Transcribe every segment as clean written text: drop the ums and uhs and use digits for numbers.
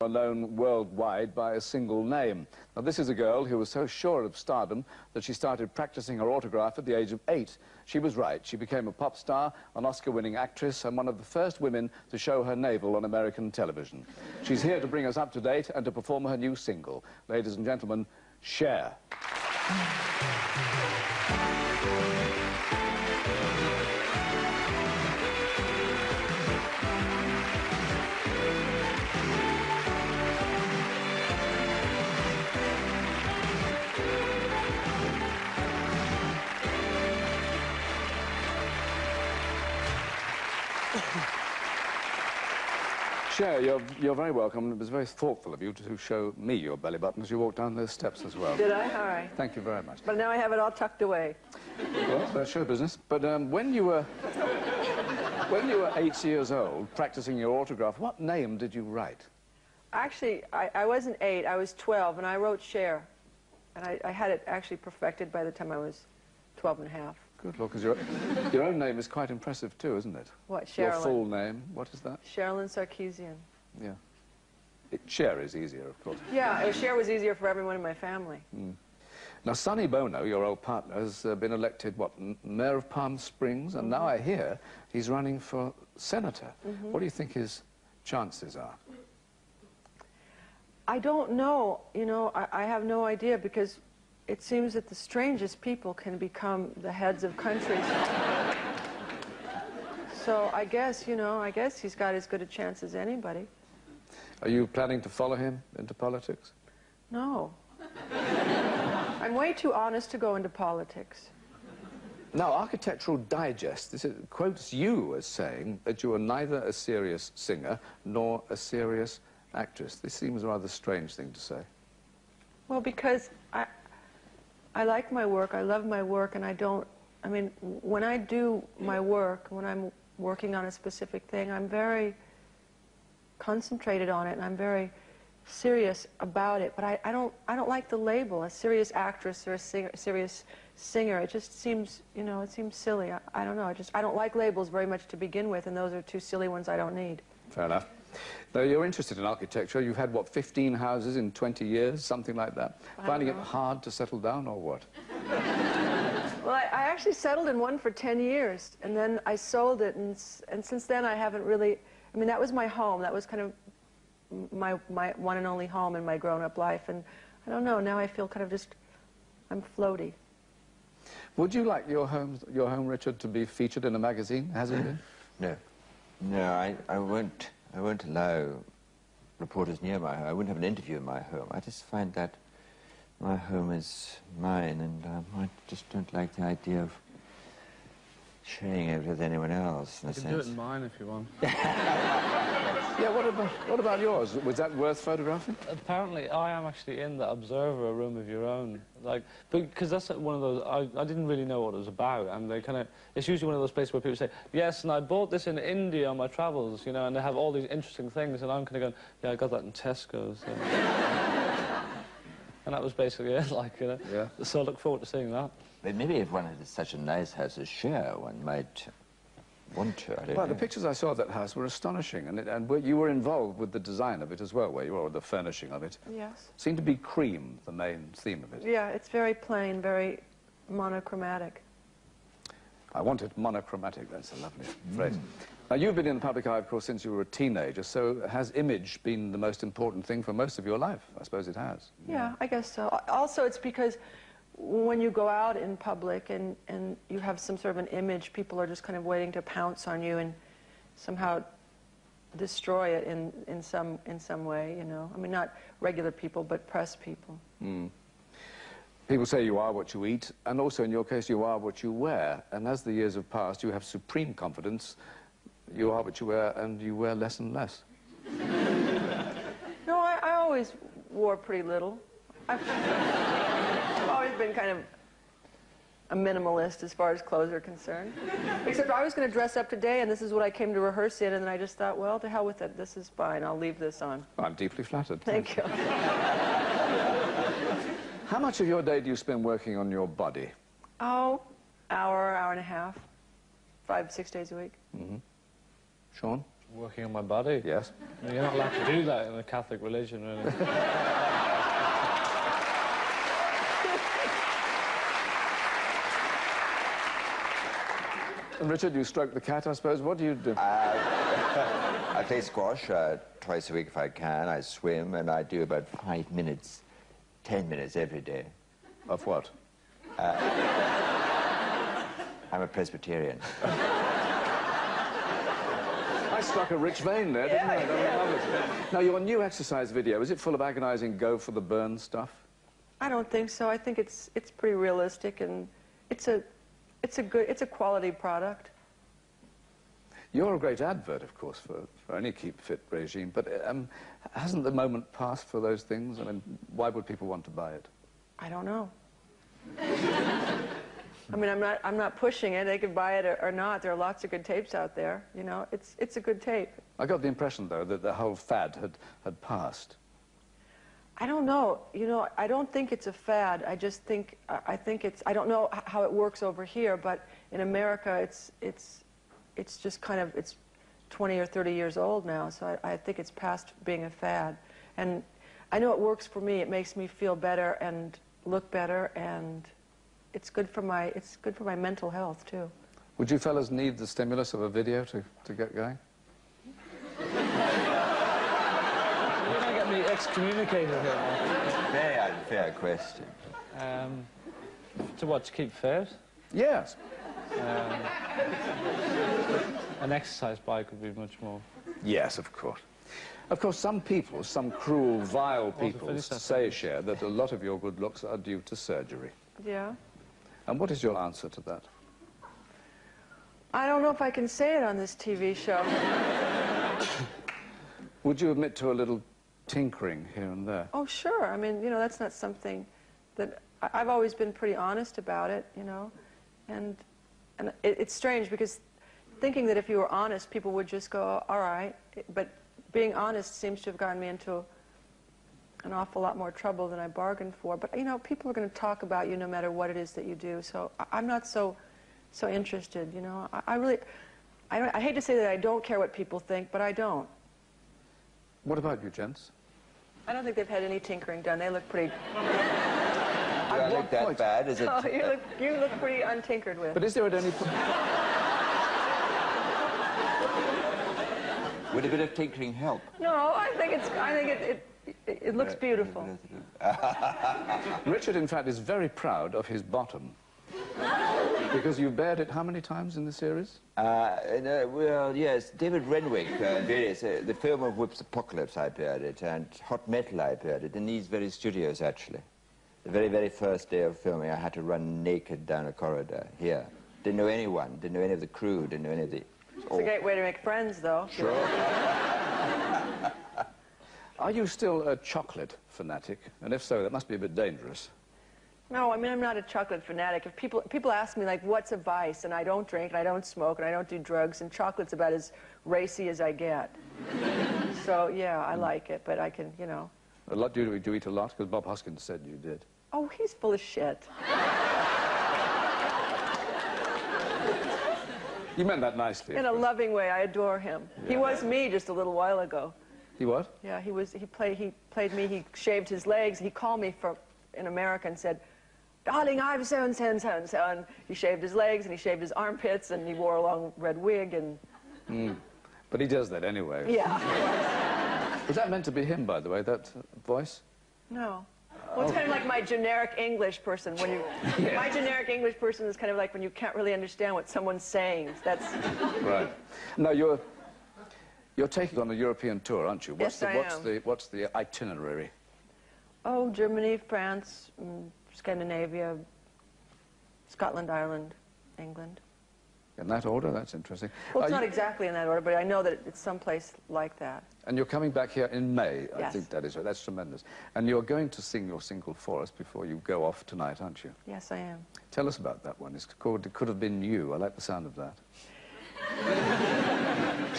Are known worldwide by a single name. Now, this is a girl who was so sure of stardom that she started practicing her autograph at the age of 8. She was right. She became a pop star, an Oscar-winning actress, and one of the first women to show her navel on American television. She's here to bring us up to date and to perform her new single. Ladies and gentlemen, Cher. Cher, you're very welcome. It was very thoughtful of you to show me your belly button as you walked down those steps as well. Did I? All right. Thank you very much. But now I have it all tucked away. Well, that's show business. But when you were 8 years old, practicing your autograph, what name did you write? Actually, I wasn't 8. I was 12, and I wrote Cher. And I had it actually perfected by the time I was 12 and a half. Good Lord, because your own name is quite impressive too, isn't it? What, Sherilyn? Your full name, what is that? Sherilyn Sarkeesian. Yeah. Cher is easier, of course. Yeah, Cher was easier for everyone in my family. Mm. Now, Sonny Bono, your old partner, has been elected, what, Mayor of Palm Springs, and now I hear he's running for senator. What do you think his chances are? I don't know. You know, I have no idea, because it seems that the strangest people can become the heads of countries. So I guess, you know, I guess he's got as good a chance as anybody. Are you planning to follow him into politics? No. I'm way too honest to go into politics. Now, Architectural Digest quotes you as saying that you are neither a serious singer nor a serious actress. This seems a rather strange thing to say. Well, because I like my work, I love my work, and I mean, when I do my work, when I'm working on a specific thing, I'm very concentrated on it, and I'm very serious about it. But I don't like the label, a serious actress or a serious singer. It just seems, you know, it seems silly. I don't know, I don't like labels very much to begin with, and those are two silly ones I don't need. Fair enough. Though you're interested in architecture, you've had, what, 15 houses in 20 years, something like that? Finding it hard to settle down, or what? Well, I actually settled in one for 10 years, and then I sold it, and since then I haven't really, I mean, that was my home. That was kind of my one and only home in my grown-up life, and I don't know, now I feel kind of just, I'm floaty. Would you like your home, Richard, to be featured in a magazine? Has it been? No. No, I won't allow reporters near my home. I wouldn't have an interview in my home. I just find that my home is mine, and I just don't like the idea of sharing it with anyone else, in a sense. You can do it in mine if you want. Yeah, what about yours? Was that worth photographing? Apparently, I am actually in the observer room of your own. Like, because that's one of those, I didn't really know what it was about, and they kind of, it's usually one of those places where people say, yes, and I bought this in India on my travels, you know, and they have all these interesting things, and I'm kind of going, yeah, I got that in Tesco's. So. And that was basically it, like, you know. Yeah. So I look forward to seeing that. But maybe if one had such a nice house as Cher, one might want to, I don't know. The pictures I saw of that house were astonishing, and you were involved with the design of it as well, were you, or the furnishing of it? Yes. Seemed to be cream, the main theme of it. Yeah, it's very plain, very monochromatic. I wanted monochromatic, that's a lovely phrase. Now, you've been in the public eye, of course, since you were a teenager, so has image been the most important thing for most of your life? I suppose it has. Yeah, I guess so. Also, it's because when you go out in public and you have some sort of an image, people are just kind of waiting to pounce on you and somehow destroy it in some way, you know. I mean, not regular people, but press people. Mm. People say you are what you eat, and also in your case, you are what you wear. And as the years have passed, you have supreme confidence. You are what you wear, and you wear less and less. No, I always wore pretty little. I've always been kind of a minimalist as far as clothes are concerned. Except I was going to dress up today, and this is what I came to rehearse in, and then I just thought, well, to hell with it. This is fine. I'll leave this on. I'm deeply flattered. Thank you. How much of your day do you spend working on your body? Oh, hour and a half. 5, 6 days a week. Sean? Working on my body? Yes. You're not allowed to do that in the Catholic religion, really. And Richard, you stroke the cat, I suppose. What do you do? I play squash twice a week if I can. I swim, and I do about 5 minutes, 10 minutes every day. Of what? I'm a Presbyterian. I struck a rich vein there, didn't I? Love it. Now, your new exercise video, is it full of agonizing go for the burn stuff? I don't think so. I think it's pretty realistic, and it's a quality product. You're a great advert, of course, for any keep fit regime, but hasn't the moment passed for those things? I mean, why would people want to buy it? I don't know. I mean, I'm not pushing it. They could buy it or not. There are lots of good tapes out there. You know, it's a good tape. I got the impression, though, that the whole fad had passed. I don't know. You know, I don't think it's a fad. I just think I think it's. I don't know how it works over here, but in America, it's just kind of 20 or 30 years old now. So I think it's past being a fad, and I know it works for me. It makes me feel better and look better, and it's good for my mental health too. Would you fellas need the stimulus of a video to get going? You're going to get me excommunicated here. Very unfair question. To what, to keep fit? Yes. An exercise bike would be much more. Yes, of course. Of course, some people, some cruel, vile people, say, Cher, that a lot of your good looks are due to surgery. Yeah. And what is your answer to that? I don't know if I can say it on this TV show. Would you admit to a little tinkering here and there? Oh, sure. I mean, you know, that's not something that... I've always been pretty honest about it, you know. And it's strange because thinking that if you were honest, people would just go, all right. But being honest seems to have gotten me into an awful lot more trouble than I bargained for. But, you know, people are going to talk about you no matter what it is that you do. So I'm not so interested, you know. I hate to say that I don't care what people think, but I don't. What about you, gents? I don't think they've had any tinkering done. They look pretty... Do I look that bad? Is it... Oh, you look pretty untinkered with. But is there at any... Would a bit of tinkering help? No, I think it looks beautiful. Richard, in fact, is very proud of his bottom. Because you bared it how many times in the series? Well, yes, David Renwick, the film of Whip's Apocalypse, I bared it, and Hot Metal, I bared it, in these very studios, actually. The very, very first day of filming, I had to run naked down a corridor here. Didn't know anyone, didn't know any of the crew, didn't know any of the... It's a great way to make friends, though. Sure. Are you still a chocolate fanatic? And if so, that must be a bit dangerous. No, I mean, I'm not a chocolate fanatic. If people ask me, like, what's a vice? And I don't drink, and I don't smoke, and I don't do drugs, and chocolate's about as racy as I get. So, yeah, I like it, but I can, you know... A lot, do you eat a lot? Because Bob Hoskins said you did. Oh, he's full of shit. You meant that nicely. In a loving way. I adore him. Yeah. He was me just a little while ago. He what? Yeah, he played me. He shaved his legs. He called me in America and said, "Darling, I'm so and so and so and so." And he shaved his legs and he shaved his armpits and he wore a long red wig and... But he does that anyway. Yeah. Was that meant to be him, by the way, that voice? No. Well, it's kind of like my generic English person. When you, yeah. My generic English person is kind of like when you can't really understand what someone's saying. That's... Right. Now, you're taking on a European tour, aren't you? Yes, I am. What's the itinerary? Oh, Germany, France, Scandinavia, Scotland, Ireland, England. In that order? That's interesting. Well, it's not exactly in that order, but I know that it's someplace like that. And you're coming back here in May, yes. I think that is right. That's tremendous. And you're going to sing your single for us before you go off tonight, aren't you? Yes, I am. Tell us about that one. It's called It Could Have Been You. I like the sound of that. You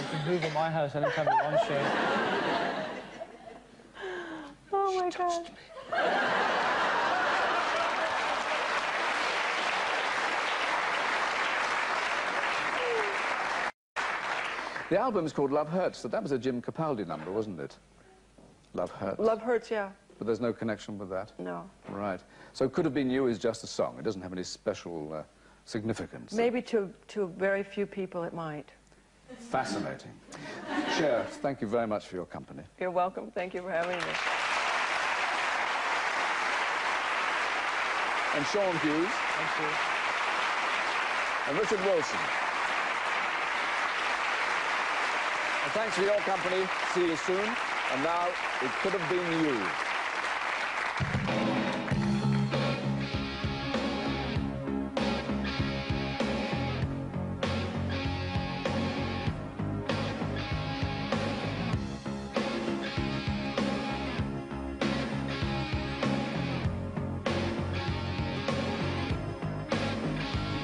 can move at my house anytime you want, Cher. Oh, my God. The album is called Love Hurts, so that was a Jim Capaldi number, wasn't it? Love Hurts. Love Hurts, yeah. But there's no connection with that? No. Right. So Could Have Been You is just a song. It doesn't have any special significance. Maybe to very few people it might. Fascinating. Cher, thank you very much for your company. You're welcome. Thank you for having me. And Sean Hughes. Thank you. And Richard Wilson. And thanks for your company. See you soon. And now, It Could Have Been You.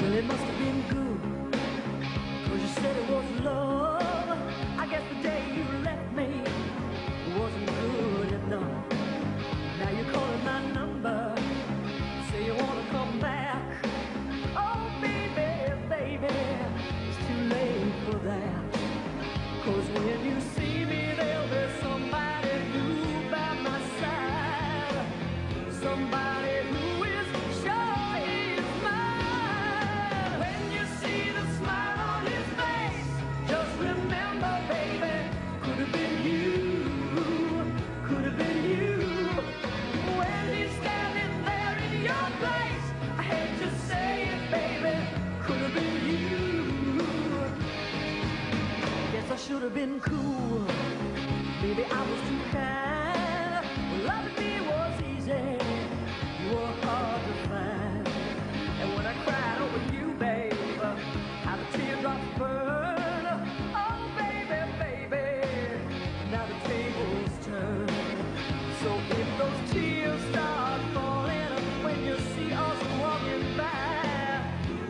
Well, it must have been good, 'cause you said it was love. I guess the day you left me wasn't good enough. Now you're calling my number, say you want to come back. Oh, baby, baby, it's too late for that. 'Cause when you see me, there'll be somebody new by my side. Somebody who is sure he's mine. When you see the smile on his face, just remember, baby, could have been you, could have been you. When he's standing there in your place, I hate to say it, baby, could have been you. Guess I should have been cool, maybe I was too kind. Loving me was easy, you were hard to find. And when I cried over you, babe, how the teardrops burn. Oh, baby, baby, now the tables turn. So if those tears start falling when you see us walking by,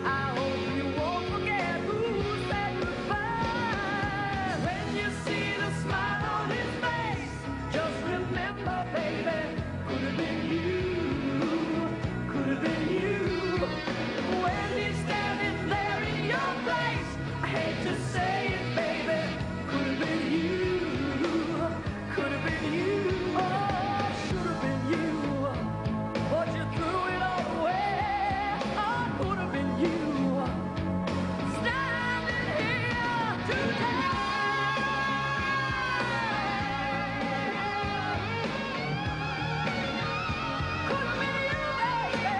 I hope you won't forget who said goodbye. When you see the smile on his face, just remember, baby, could have been you, could have been you. When he's standing there in your place, I hate to say it, baby, could have been you, could have been you. Oh, should have been you, but you threw it all away. Oh, could have been you, standing here today. Could have been you, baby.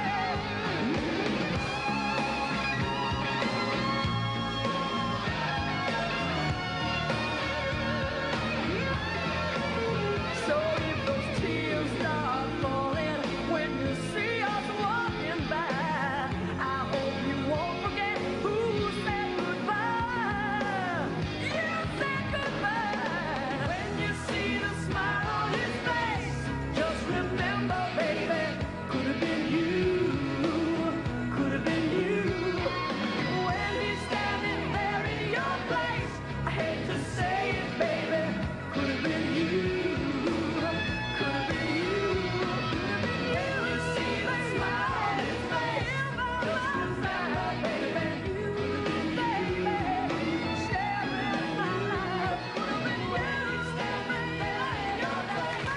So if those tears start falling when you see us walking by, I hope you won't forget who said goodbye. You said goodbye. When you see the smile on his face, just remember, baby, could have been you, could have been you. When he's standing there in your place, I hate to say it, baby, could have been you, could have been you, When you see the smile on his face, just remember, baby, sharing my life, could have been you, standing there in your place.